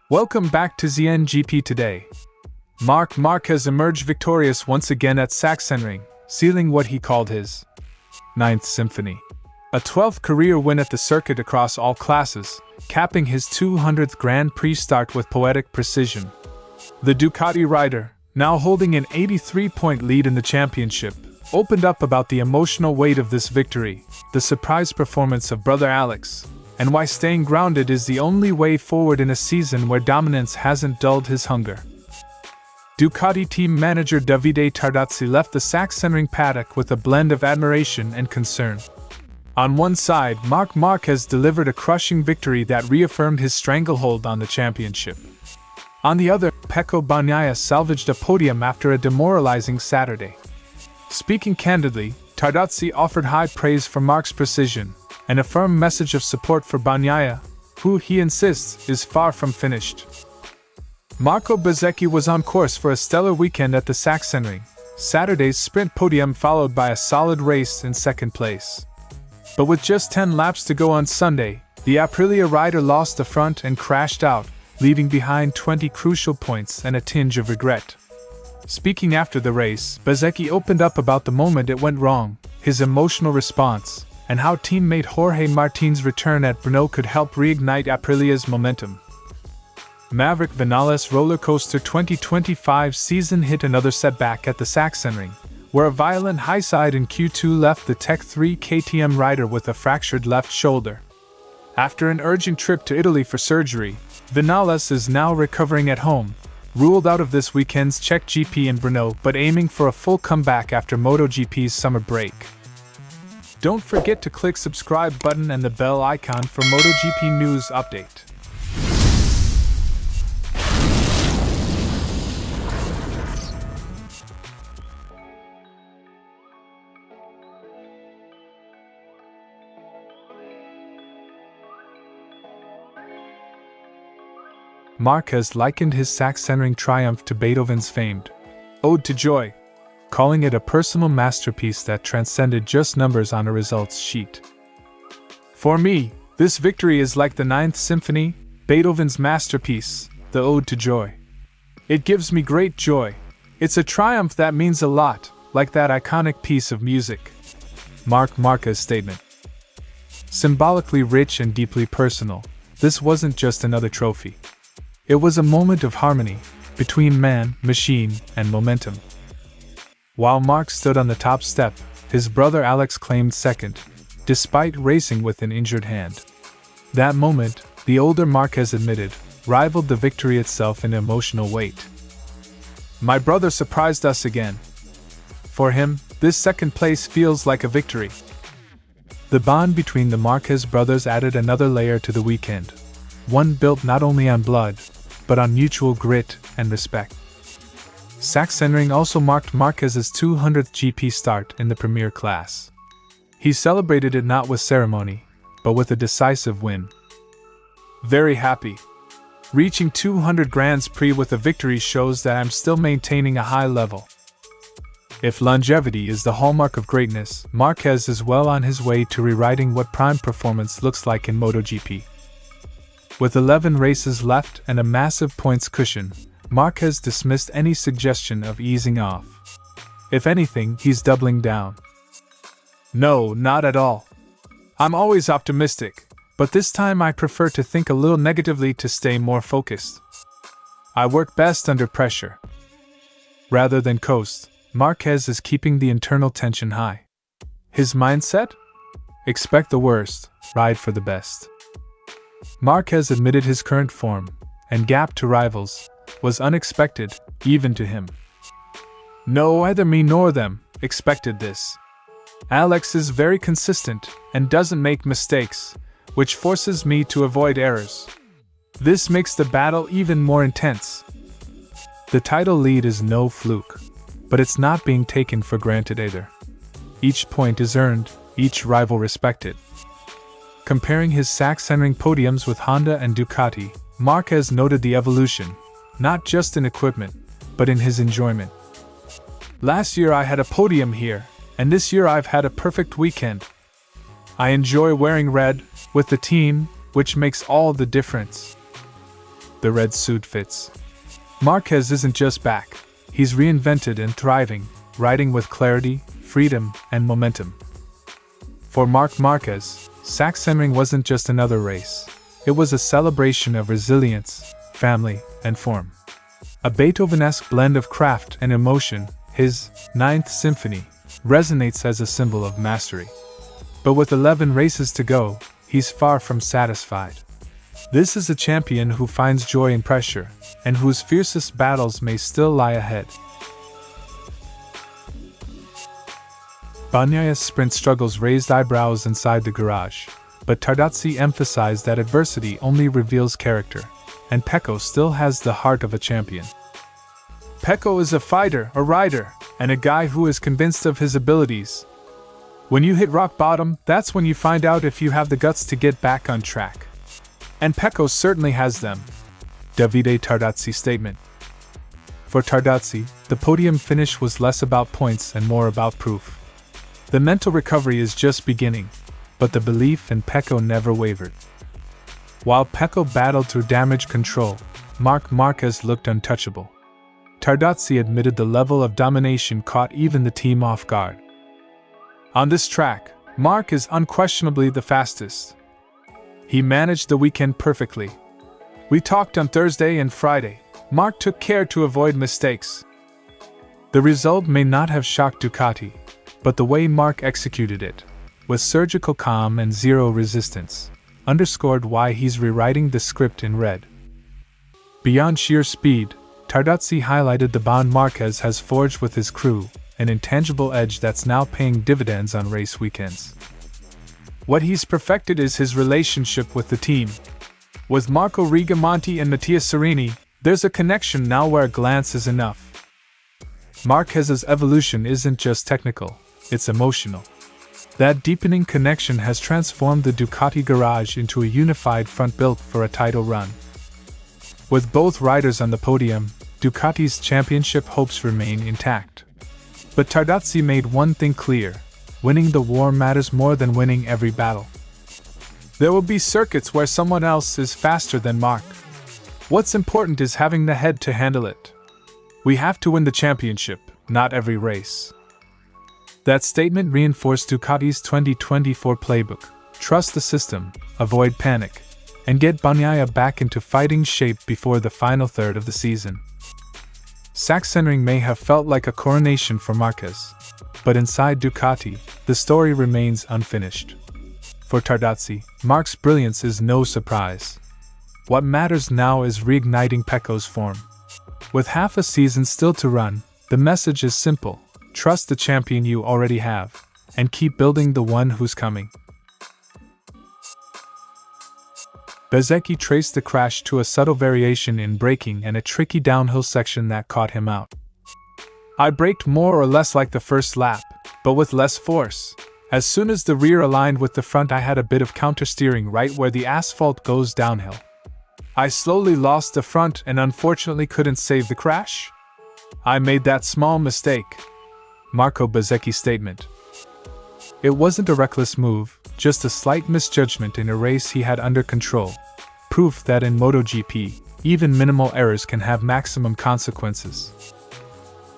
Welcome back to ZNGP today. Marc Márquez emerged victorious once again at Sachsenring, sealing what he called his ninth symphony. A 12th career win at the circuit across all classes, capping his 200th Grand Prix start with poetic precision. The Ducati rider, now holding an 83-point lead in the championship, opened up about the emotional weight of this victory, the surprise performance of brother Alex, and why staying grounded is the only way forward in a season where dominance hasn't dulled his hunger. Ducati team manager Davide Tardozzi left the Sachsenring paddock with a blend of admiration and concern. On one side, Marc Márquez delivered a crushing victory that reaffirmed his stranglehold on the championship. On the other, Pecco Bagnaia salvaged a podium after a demoralizing Saturday. Speaking candidly, Tardozzi offered high praise for Marc's precision, and a firm message of support for Bagnaia, who, he insists, is far from finished. Marco Bezzecchi was on course for a stellar weekend at the Sachsenring, Saturday's sprint podium followed by a solid race in second place. But with just 10 laps to go on Sunday, the Aprilia rider lost the front and crashed out, leaving behind 20 crucial points and a tinge of regret. Speaking after the race, Bezzecchi opened up about the moment it went wrong, his emotional response, and how teammate Jorge Martin's return at Brno could help reignite Aprilia's momentum. Maverick Vinales roller coaster 2025 season hit another setback at the Sachsenring, where a violent high side in Q2 left the Tech 3 KTM rider with a fractured left shoulder. After an urgent trip to Italy for surgery, Vinales is now recovering at home, ruled out of this weekend's Czech GP in Brno but aiming for a full comeback after MotoGP's summer break. Don't forget to click subscribe button and the bell icon for MotoGP news update. Marquez likened his Sachsenring triumph to Beethoven's famed Ode to Joy, calling it a personal masterpiece that transcended just numbers on a results sheet. For me, this victory is like the Ninth Symphony, Beethoven's masterpiece, the Ode to Joy. It gives me great joy. It's a triumph that means a lot, like that iconic piece of music. Marc Márquez's statement. Symbolically rich and deeply personal, this wasn't just another trophy. It was a moment of harmony between man, machine, and momentum. While Marc stood on the top step, his brother Alex claimed second, despite racing with an injured hand. That moment, the older Marquez admitted, rivaled the victory itself in emotional weight. "My brother surprised us again. For him, this second place feels like a victory." The bond between the Marquez brothers added another layer to the weekend, one built not only on blood, but on mutual grit and respect. Sachsenring also marked Marquez's 200th GP start in the Premier class. He celebrated it not with ceremony, but with a decisive win. "Very happy. Reaching 200 Grand Prix with a victory shows that I'm still maintaining a high level." If longevity is the hallmark of greatness, Marquez is well on his way to rewriting what prime performance looks like in MotoGP. With 11 races left and a massive points cushion, Marquez dismissed any suggestion of easing off. If anything, he's doubling down. "No, not at all. I'm always optimistic, but this time I prefer to think a little negatively to stay more focused. I work best under pressure." Rather than coast, Marquez is keeping the internal tension high. His mindset? Expect the worst, ride for the best. Marquez admitted his current form, and gap to rivals, was unexpected, even to him. "No, either me nor them expected this. Alex is very consistent and doesn't make mistakes, which forces me to avoid errors. This makes the battle even more intense." The title lead is no fluke, but it's not being taken for granted either. Each point is earned, each rival respected. Comparing his Sachsenring podiums with Honda and Ducati, Marquez noted the evolution, not just in equipment, but in his enjoyment. "Last year I had a podium here, and this year I've had a perfect weekend. I enjoy wearing red, with the team, which makes all the difference." the red suit fits. Marquez isn't just back, he's reinvented and thriving, riding with clarity, freedom, and momentum. For Marc Márquez, Sachsenring wasn't just another race. It was a celebration of resilience, family, and form. A Beethoven-esque blend of craft and emotion, his Ninth Symphony resonates as a symbol of mastery. But with 11 races to go, he's far from satisfied. This is a champion who finds joy in pressure, and whose fiercest battles may still lie ahead. Bagnaia's sprint struggles raised eyebrows inside the garage, but Tardozzi emphasized that adversity only reveals character, and Pecco still has the heart of a champion. Pecco is a fighter, a rider, and a guy who is convinced of his abilities. When you hit rock bottom, that's when you find out if you have the guts to get back on track. And Pecco certainly has them. Davide Tardozzi statement. For Tardozzi, the podium finish was less about points and more about proof. The mental recovery is just beginning, but the belief in Pecco never wavered. While Pecco battled through damage control, Marc Márquez looked untouchable. Tardozzi admitted the level of domination caught even the team off guard. On this track, Marc is unquestionably the fastest. He managed the weekend perfectly. We talked on Thursday and Friday. Marc took care to avoid mistakes. The result may not have shocked Ducati, but the way Marc executed it, with surgical calm and zero resistance, underscored why he's rewriting the script in red. Beyond sheer speed, Tardozzi highlighted the bond Marquez has forged with his crew, an intangible edge that's now paying dividends on race weekends. What he's perfected is his relationship with the team. With Marco Rigamonti and Mattia Sereni, there's a connection now where a glance is enough. Marquez's evolution isn't just technical, it's emotional. That deepening connection has transformed the Ducati garage into a unified front built for a title run. With both riders on the podium, Ducati's championship hopes remain intact. But Tardozzi made one thing clear: winning the war matters more than winning every battle. There will be circuits where someone else is faster than Marc. What's important is having the head to handle it. We have to win the championship, not every race. That statement reinforced Ducati's 2024 playbook: trust the system, avoid panic, and get Bagnaia back into fighting shape before the final third of the season. Sachsenring may have felt like a coronation for Marquez, but inside Ducati, the story remains unfinished. For Tardozzi, Marc's brilliance is no surprise. What matters now is reigniting Pecco's form. With half a season still to run, the message is simple: trust the champion you already have, and keep building the one who's coming. Bezzecchi traced the crash to a subtle variation in braking and a tricky downhill section that caught him out. I braked more or less like the first lap, but with less force. As soon as the rear aligned with the front, I had a bit of countersteering right where the asphalt goes downhill. I slowly lost the front and unfortunately couldn't save the crash. I made that small mistake. Marco Bezzecchi statement. It wasn't a reckless move, just a slight misjudgment in a race he had under control. Proof that in MotoGP, even minimal errors can have maximum consequences.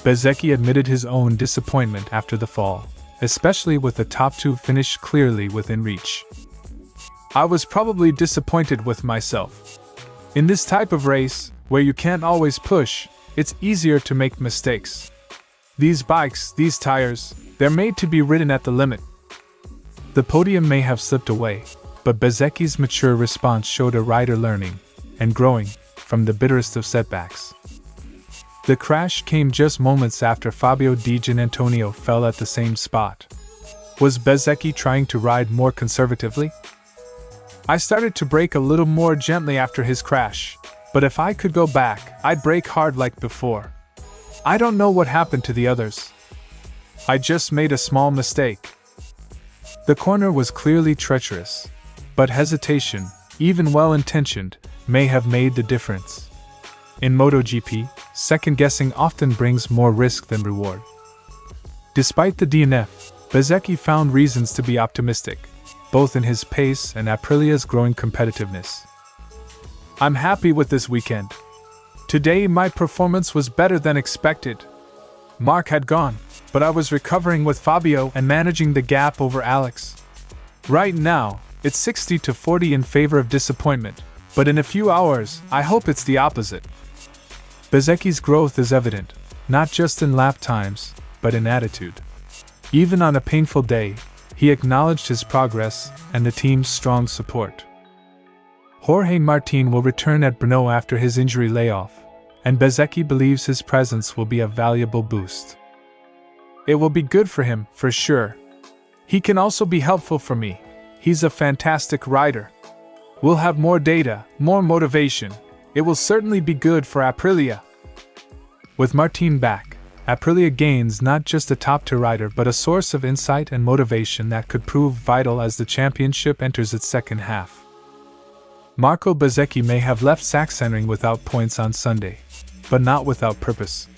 Bezzecchi admitted his own disappointment after the fall, especially with the top two finished clearly within reach. I was probably disappointed with myself. In this type of race, where you can't always push, it's easier to make mistakes. These bikes, these tires, they're made to be ridden at the limit. The podium may have slipped away, but Bezzecchi's mature response showed a rider learning and growing from the bitterest of setbacks. The crash came just moments after Fabio Di Giannantonio fell at the same spot. Was Bezzecchi trying to ride more conservatively? I started to brake a little more gently after his crash, but if I could go back, I'd brake hard like before. I don't know what happened to the others. I just made a small mistake. The corner was clearly treacherous, but hesitation, even well-intentioned, may have made the difference. In MotoGP, second-guessing often brings more risk than reward. Despite the DNF, Bezzecchi found reasons to be optimistic, both in his pace and Aprilia's growing competitiveness. I'm happy with this weekend. Today my performance was better than expected. Marc had gone, but I was recovering with Fabio and managing the gap over Alex. Right now, it's 60-40 in favor of disappointment, but in a few hours, I hope it's the opposite. Bezzecchi's growth is evident, not just in lap times, but in attitude. Even on a painful day, he acknowledged his progress and the team's strong support. Jorge Martin will return at Brno after his injury layoff, and Bezzecchi believes his presence will be a valuable boost. It will be good for him, for sure. He can also be helpful for me. He's a fantastic rider. We'll have more data, more motivation. It will certainly be good for Aprilia. With Martin back, Aprilia gains not just a top-tier rider but a source of insight and motivation that could prove vital as the championship enters its second half. Marco Bezzecchi may have left Sachsenring without points on Sunday, but not without purpose.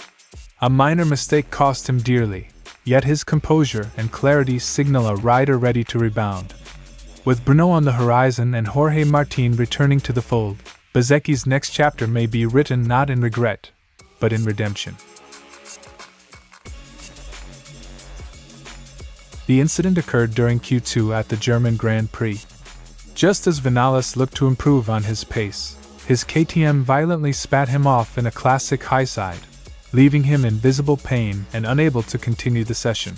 A minor mistake cost him dearly, yet his composure and clarity signal a rider ready to rebound. With Brno on the horizon and Jorge Martin returning to the fold, Bezzecchi's next chapter may be written not in regret, but in redemption. The incident occurred during Q2 at the German Grand Prix. Just as Vinales looked to improve on his pace, his KTM violently spat him off in a classic high side, leaving him in visible pain and unable to continue the session.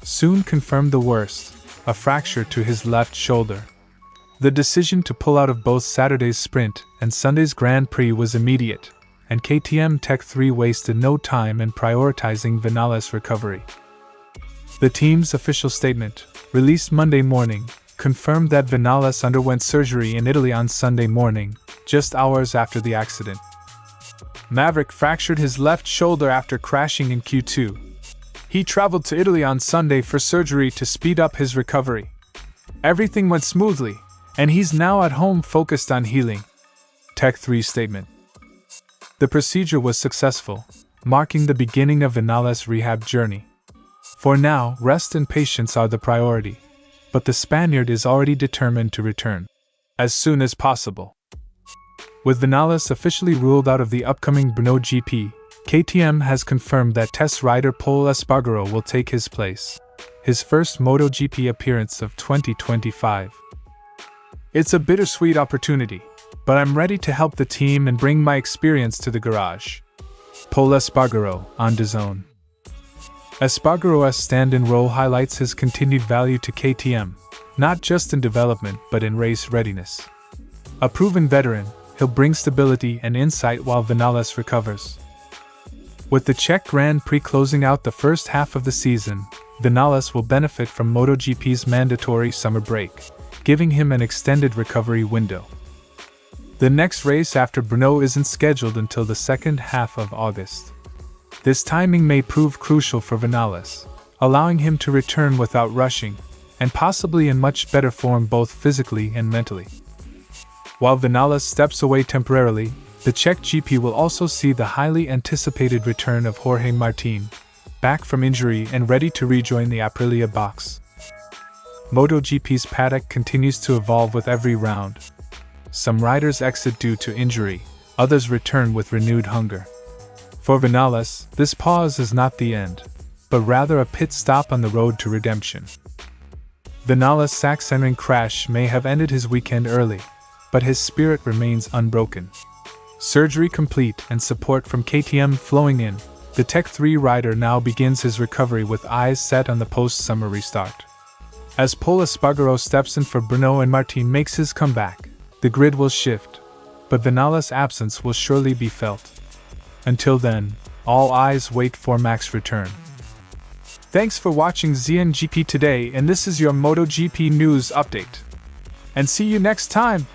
Soon confirmed the worst, a fracture to his left shoulder. The decision to pull out of both Saturday's sprint and Sunday's Grand Prix was immediate, and KTM Tech 3 wasted no time in prioritizing Vinales' recovery. The team's official statement, released Monday morning, confirmed that Vinales underwent surgery in Italy on Sunday morning, just hours after the accident. Maverick fractured his left shoulder after crashing in Q2. He traveled to Italy on Sunday for surgery to speed up his recovery. Everything went smoothly, and he's now at home focused on healing. Tech 3 statement. The procedure was successful, marking the beginning of Vinales' rehab journey. For now, rest and patience are the priority, but the Spaniard is already determined to return as soon as possible. With Vinales officially ruled out of the upcoming Brno GP, KTM has confirmed that test rider Pol Espargaro will take his place, his first MotoGP appearance of 2025. It's a bittersweet opportunity, but I'm ready to help the team and bring my experience to the garage. Pol Espargaro, on DAZN. Espargaro's stand-in role highlights his continued value to KTM, not just in development but in race readiness. A proven veteran, he'll bring stability and insight while Vinales recovers. With the Czech Grand Prix closing out the first half of the season, Vinales will benefit from MotoGP's mandatory summer break, giving him an extended recovery window. The next race after Brno isn't scheduled until the second half of August. This timing may prove crucial for Vinales, allowing him to return without rushing, and possibly in much better form both physically and mentally. While Vinales steps away temporarily, the Czech GP will also see the highly anticipated return of Jorge Martin, back from injury and ready to rejoin the Aprilia box. MotoGP's paddock continues to evolve with every round. Some riders exit due to injury, others return with renewed hunger. For Vinales, this pause is not the end, but rather a pit stop on the road to redemption. Vinales' Sachsenring crash may have ended his weekend early, but his spirit remains unbroken. Surgery complete and support from KTM flowing in, the Tech 3 rider now begins his recovery with eyes set on the post-summer restart. As Pol Espargaro steps in for Brno and Martin makes his comeback, the grid will shift, but Vinales' absence will surely be felt. Until then, all eyes wait for Mac's return. Thanks for watching ZNGP today, and this is your MotoGP news update. And see you next time!